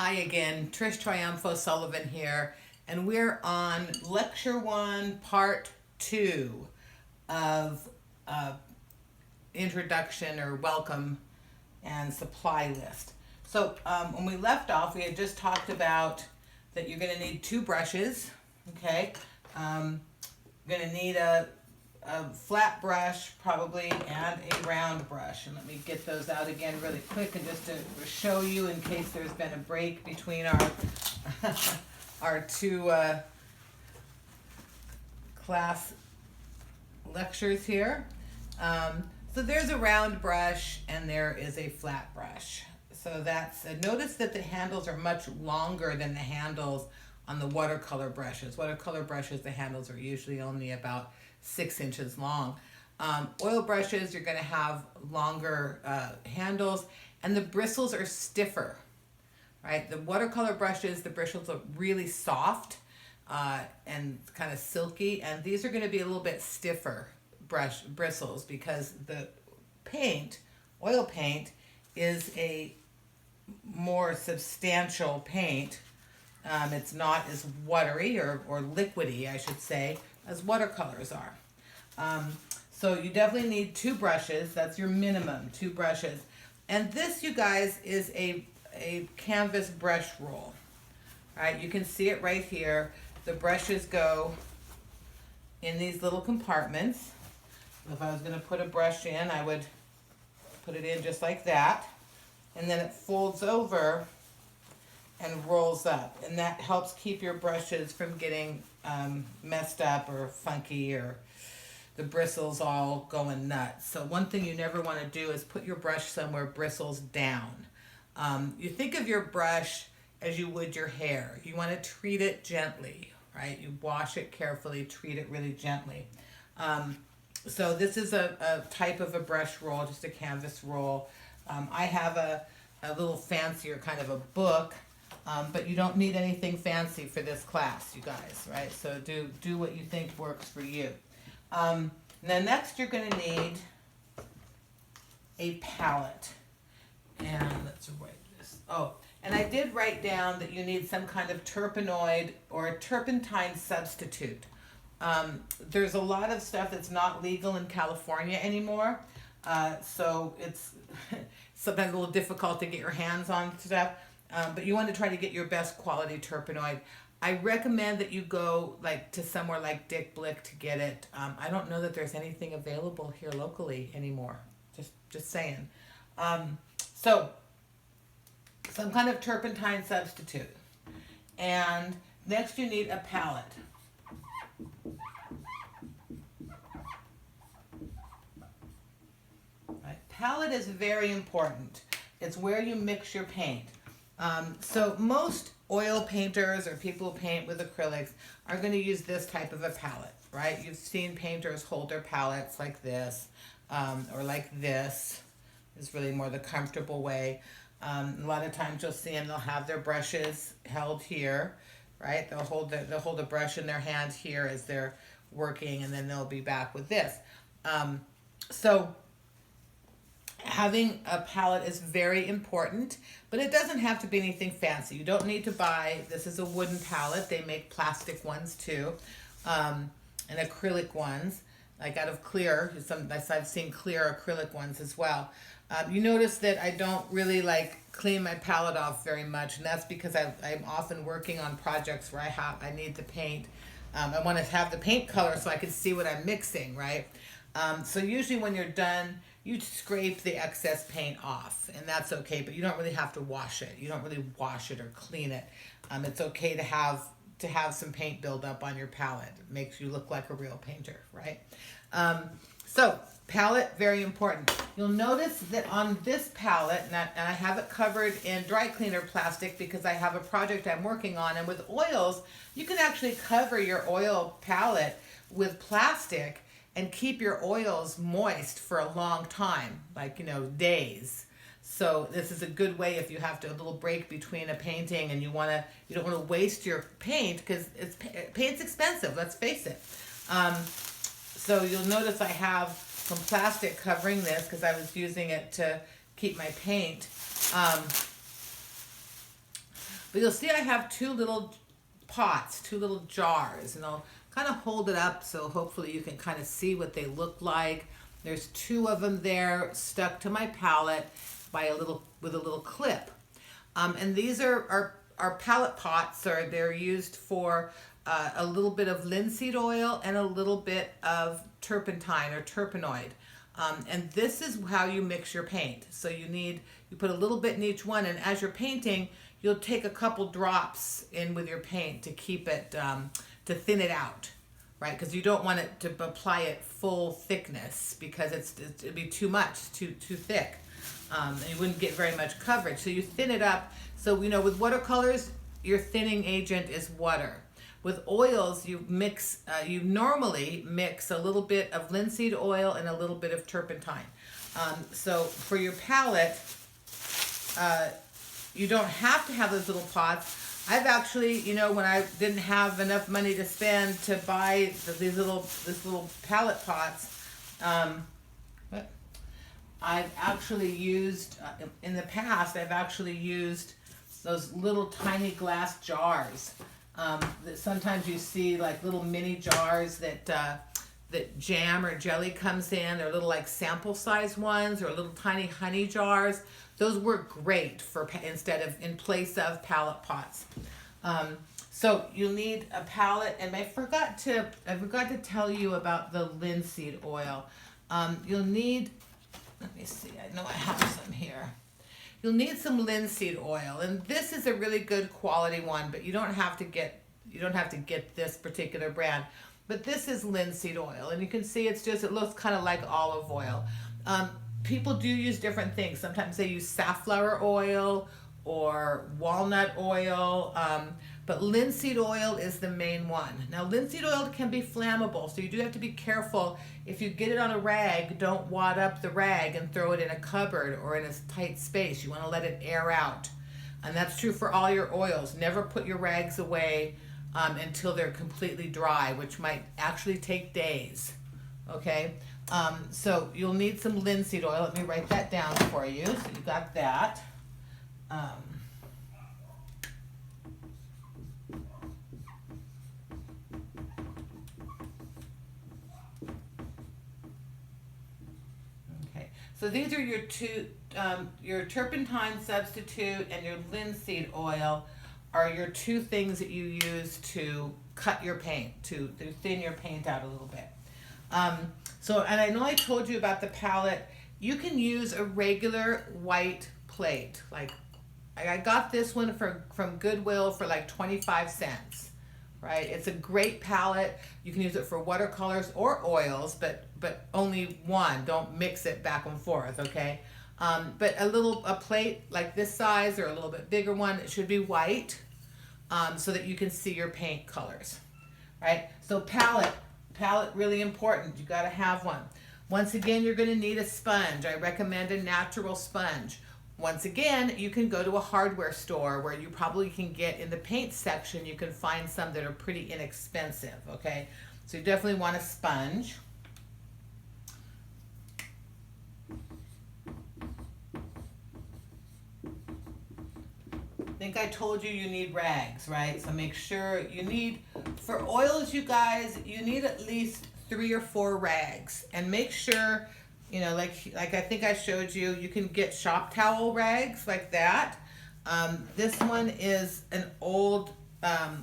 Hi again, Trish Triumpho Sullivan here, and we're on Lecture 1, Part 2 of Introduction or Welcome and Supply List. So when we left off, we had just talked about that you're going to need 2 brushes, okay? You're going to need a flat brush probably and a round brush, and let me get those out again really quick and just to show you in case there's been a break between our our 2 class lectures here. So there's a round brush and there is a flat brush. So that's notice that the handles are much longer than the handles on the watercolor brushes. Watercolor brushes, the handles are usually only about 6 inches long. Oil brushes, you're going to have longer handles, and the bristles are stiffer, right? The watercolor brushes, the bristles are really soft and kind of silky, and these are going to be a little bit stiffer bristles because the paint, oil paint, is a more substantial paint. It's not as watery or liquidy, I should say, as watercolors are. So you definitely need 2 brushes. That's your minimum, 2 brushes. And this, you guys, is a canvas brush roll. All right, you can see it right here. The brushes go in these little compartments. If I was going to put a brush in, I would put it in just like that. And then it folds over and rolls up, and that helps keep your brushes from getting messed up or funky or the bristles all going nuts. So one thing you never want to do is put your brush somewhere bristles down. You think of your brush as you would your hair. You want to treat it gently, right? You wash it carefully, treat it really gently. So this is a type of a brush roll, just a canvas roll. I have a little fancier kind of a book. But you don't need anything fancy for this class, you guys, right? So do what you think works for you. Then next you're going to need a palette. And let's write this. Oh, and I did write down that you need some kind of terpenoid or a turpentine substitute. There's a lot of stuff that's not legal in California anymore. So it's sometimes a little difficult to get your hands on stuff. But you want to try to get your best quality terpenoid. I recommend that you go to somewhere like Dick Blick to get it. I don't know that there's anything available here locally anymore. Just saying. So some kind of turpentine substitute. And next you need a palette. Right. Palette is very important. It's where you mix your paint. So most oil painters or people who paint with acrylics are going to use this type of a palette, right? You've seen painters hold their palettes like this, or like this is really more the comfortable way. A lot of times you'll see them, they'll have their brushes held here, right? They'll hold a brush in their hand here as they're working, and then they'll be back with this. So having a palette is very important, but it doesn't have to be anything fancy. You don't need to buy, this is a wooden palette. They make plastic ones too, and acrylic ones, like out of clear. I've seen clear acrylic ones as well. You notice that I don't really clean my palette off very much, and that's because I'm often working on projects where I need the paint. I want to have the paint color so I can see what I'm mixing, right? So usually when you're done, you scrape the excess paint off, and that's okay, but you don't really have to wash it. You don't really wash it or clean it. It's okay to have some paint build up on your palette. It makes you look like a real painter, right? So palette, very important. You'll notice that on this palette, and I have it covered in dry cleaner plastic because I have a project I'm working on, and with oils, you can actually cover your oil palette with plastic and keep your oils moist for a long time, days. So this is a good way if you have a little break between a painting and you don't want to waste your paint because paint's expensive, let's face it. So you'll notice I have some plastic covering this because I was using it to keep my paint. But you'll see I have two little pots, two little jars, and I'll kind of hold it up so hopefully you can kind of see what they look like. There's two of them there stuck to my palette by with a little clip. And these are palette pots, or they're used for a little bit of linseed oil and a little bit of turpentine or terpenoid. And this is how you mix your paint. So you put a little bit in each one, and as you're painting, you'll take a couple drops in with your paint to keep it, to thin it out, right? Because you don't want it to apply it full thickness, because it'd be too much, too thick. And you wouldn't get very much coverage. So you thin it up. So, with watercolors, your thinning agent is water. With oils, you normally mix a little bit of linseed oil and a little bit of turpentine. So for your palette, you don't have to have those little pots. I've actually, when I didn't have enough money to spend to buy these little palette pots, I've actually used, in the past, I've actually used those little tiny glass jars. That sometimes you see like little mini jars that jam or jelly comes in. They're little like sample size ones, or little tiny honey jars. Those work great in place of palette pots. So you'll need a palette, and I forgot to tell you about the linseed oil. You'll need, let me see, I know I have some here. You'll need some linseed oil, and this is a really good quality one, but you don't have to get this particular brand. But this is linseed oil, and you can see it looks kind of like olive oil. People do use different things. Sometimes they use safflower oil or walnut oil, but linseed oil is the main one. Now, linseed oil can be flammable, so you do have to be careful. If you get it on a rag, don't wad up the rag and throw it in a cupboard or in a tight space. You want to let it air out. And that's true for all your oils. Never put your rags away until they're completely dry, which might actually take days. Okay? So you'll need some linseed oil. Let me write that down for you. So you got that. So these are your two, your turpentine substitute and your linseed oil are your two things that you use to cut your paint, to thin your paint out a little bit. And I know I told you about the palette. You can use a regular white plate. Like, I got this one from Goodwill for like 25 cents. Right? It's a great palette. You can use it for watercolors or oils, but only one. Don't mix it back and forth, okay? But a plate like this size, or a little bit bigger one, it should be white, so that you can see your paint colors, right? So palette really important. You got to have one. Once again, you're going to need a sponge. I recommend a natural sponge. Once again, you can go to a hardware store where you probably can get, in the paint section, you can find some that are pretty inexpensive, okay? So you definitely want a sponge. I think I told you need rags, right? So make sure for oils, you guys, you need at least 3 or 4 rags. And make sure, like I think I showed you, you can get shop towel rags like that. This one is an old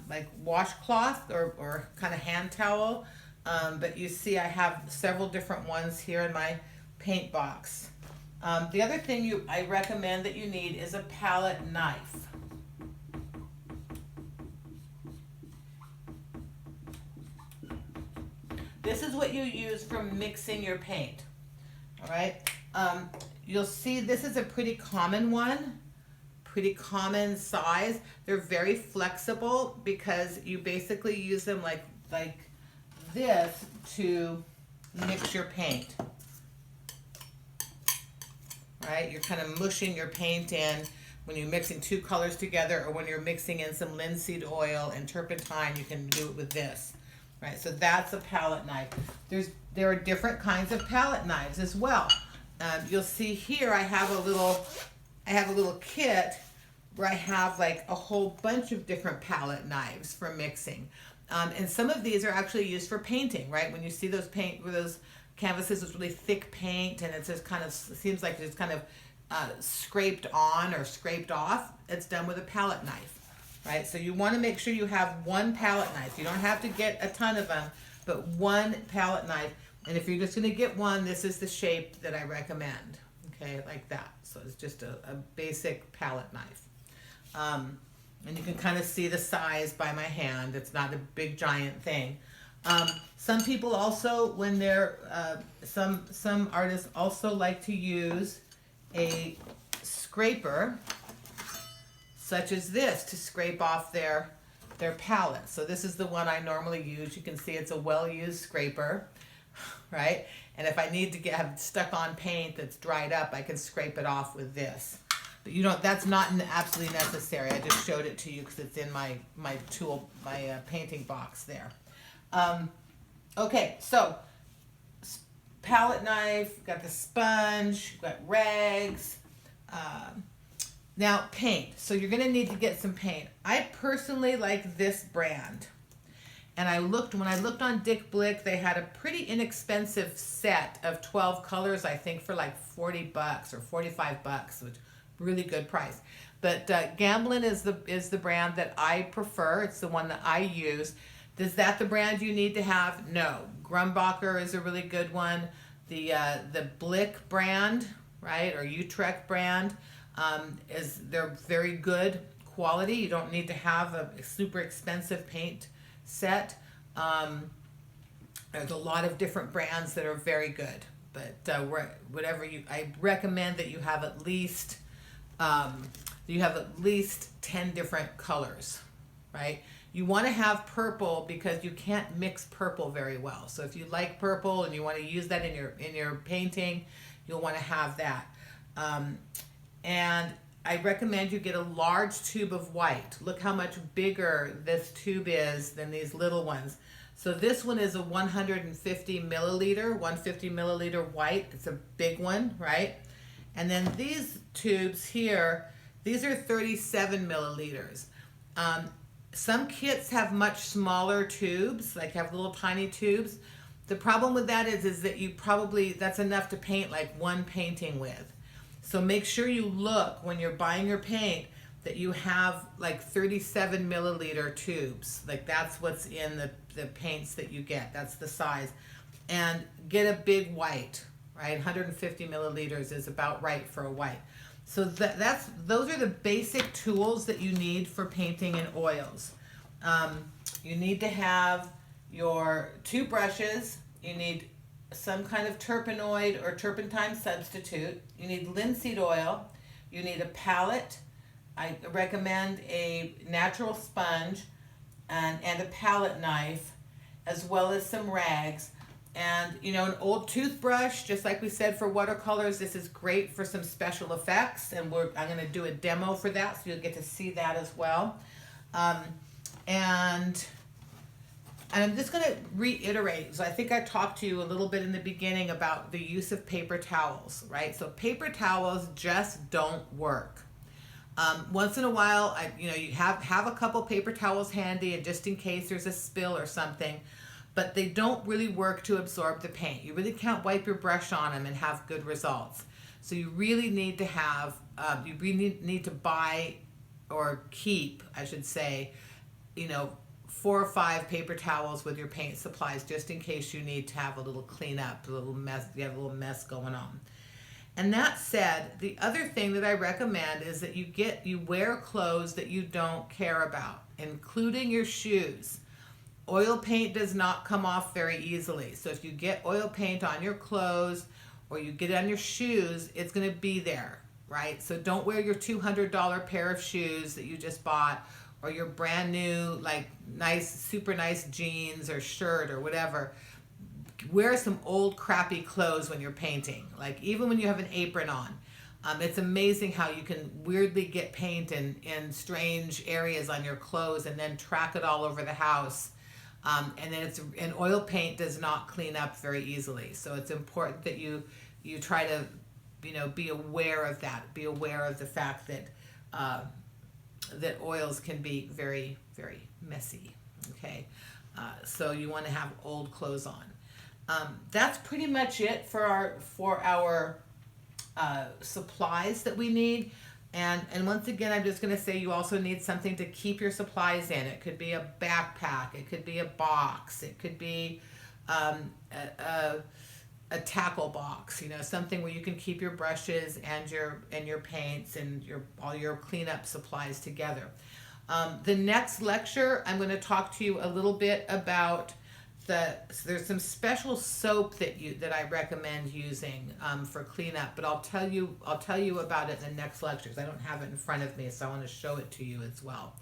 like washcloth or kind of hand towel. But you see I have several different ones here in my paint box. The other thing I recommend that you need is a palette knife. This is what you use for mixing your paint. All right, you'll see this is a pretty common one, pretty common size. They're very flexible because you basically use them like this to mix your paint. Right, you're kind of mushing your paint in when you're mixing 2 colors together, or when you're mixing in some linseed oil and turpentine. You can do it with this. Right, so that's a palette knife. There are different kinds of palette knives as well. You'll see here I have a little kit where I have like a whole bunch of different palette knives for mixing. And some of these are actually used for painting, right? When you see those those canvases with really thick paint and it's just kind of, seems like it's kind of scraped on or scraped off, it's done with a palette knife, right? So you want to make sure you have one palette knife. You don't have to get a ton of them, but one palette knife. And if you're just going to get one, this is the shape that I recommend, okay, like that. So it's just a basic palette knife. And you can kind of see the size by my hand. It's not a big giant thing. Some people also, when they're, some artists also like to use a scraper, such as this, to scrape off their palette. So this is the one I normally use. You can see it's a well-used scraper, right? And if I need to have stuck on paint that's dried up, I can scrape it off with this. But you don't, that's not absolutely necessary. I just showed it to you because it's in my painting box there. Okay, so palette knife, got the sponge, got rags. Now paint. So you're gonna need to get some paint. I personally like this brand. And when I looked on Dick Blick, they had a pretty inexpensive set of 12 colors, I think for like $40 or $45, which really good price. But Gamblin is the brand that I prefer. It's the one that I use. Is that the brand you need to have? No. Grumbacher is a really good one. The Blick brand, right, or Utrecht brand, they're very good quality. You don't need to have a super expensive paint set. There's a lot of different brands that are very good, but I recommend that you have at least 10 different colors, right? You want to have purple because you can't mix purple very well. So if you like purple and you want to use that in your painting, you'll want to have that. And I recommend you get a large tube of white. Look how much bigger this tube is than these little ones. So this one is a 150 milliliter white. It's a big one, right? And then these tubes here, these are 37 milliliters. Some kits have much smaller tubes, like have little tiny tubes. The problem with that is that that's enough to paint like one painting with. So make sure you look when you're buying your paint that you have like 37 milliliter tubes. Like that's what's in the paints that you get. That's the size. And get a big white, right? 150 milliliters is about right for a white. So those are the basic tools that you need for painting in oils. You need to have your 2 brushes. You need some kind of terpenoid or turpentine substitute. You need linseed oil. You need a palette. I recommend a natural sponge and a palette knife, as well as some rags. And an old toothbrush, just like we said for watercolors, this is great for some special effects, and I'm going to do a demo for that, so you'll get to see that as well. And I'm just going to reiterate. So I think I talked to you a little bit in the beginning about the use of paper towels, right? So paper towels just don't work. Once in a while, you have a couple paper towels handy, and just in case there's a spill or something. But they don't really work to absorb the paint. You really can't wipe your brush on them and have good results. So you really need to have, you really need to buy or keep, I should say, 4 or 5 paper towels with your paint supplies, just in case you need to have a little cleanup, you have a little mess going on. And that said, the other thing that I recommend is that you wear clothes that you don't care about, including your shoes. Oil paint does not come off very easily. So if you get oil paint on your clothes or you get it on your shoes, it's going to be there, right? So don't wear your $200 pair of shoes that you just bought, or your brand new, like super nice jeans or shirt or whatever. Wear some old crappy clothes when you're painting. Like even when you have an apron on. It's amazing how you can weirdly get paint in strange areas on your clothes and then track it all over the house. And oil paint does not clean up very easily. So it's important that you try to, be aware of that. Be aware of the fact that that oils can be very, very messy. Okay, so you want to have old clothes on. That's pretty much it for our supplies that we need. And once again, I'm just going to say you also need something to keep your supplies in. It could be a backpack, it could be a box, it could be a tackle box, you know, something where you can keep your brushes and your paints and all your cleanup supplies together. The next lecture, I'm going to talk to you a little bit about there's some special soap that I recommend using for cleanup, but I'll tell you about it in the next lectures. I don't have it in front of me, so I want to show it to you as well.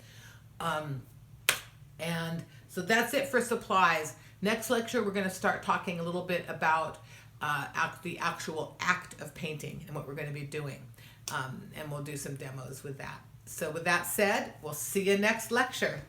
And so that's it for supplies. Next lecture, we're going to start talking a little bit about the actual act of painting and what we're going to be doing, and we'll do some demos with that. So with that said, we'll see you next lecture.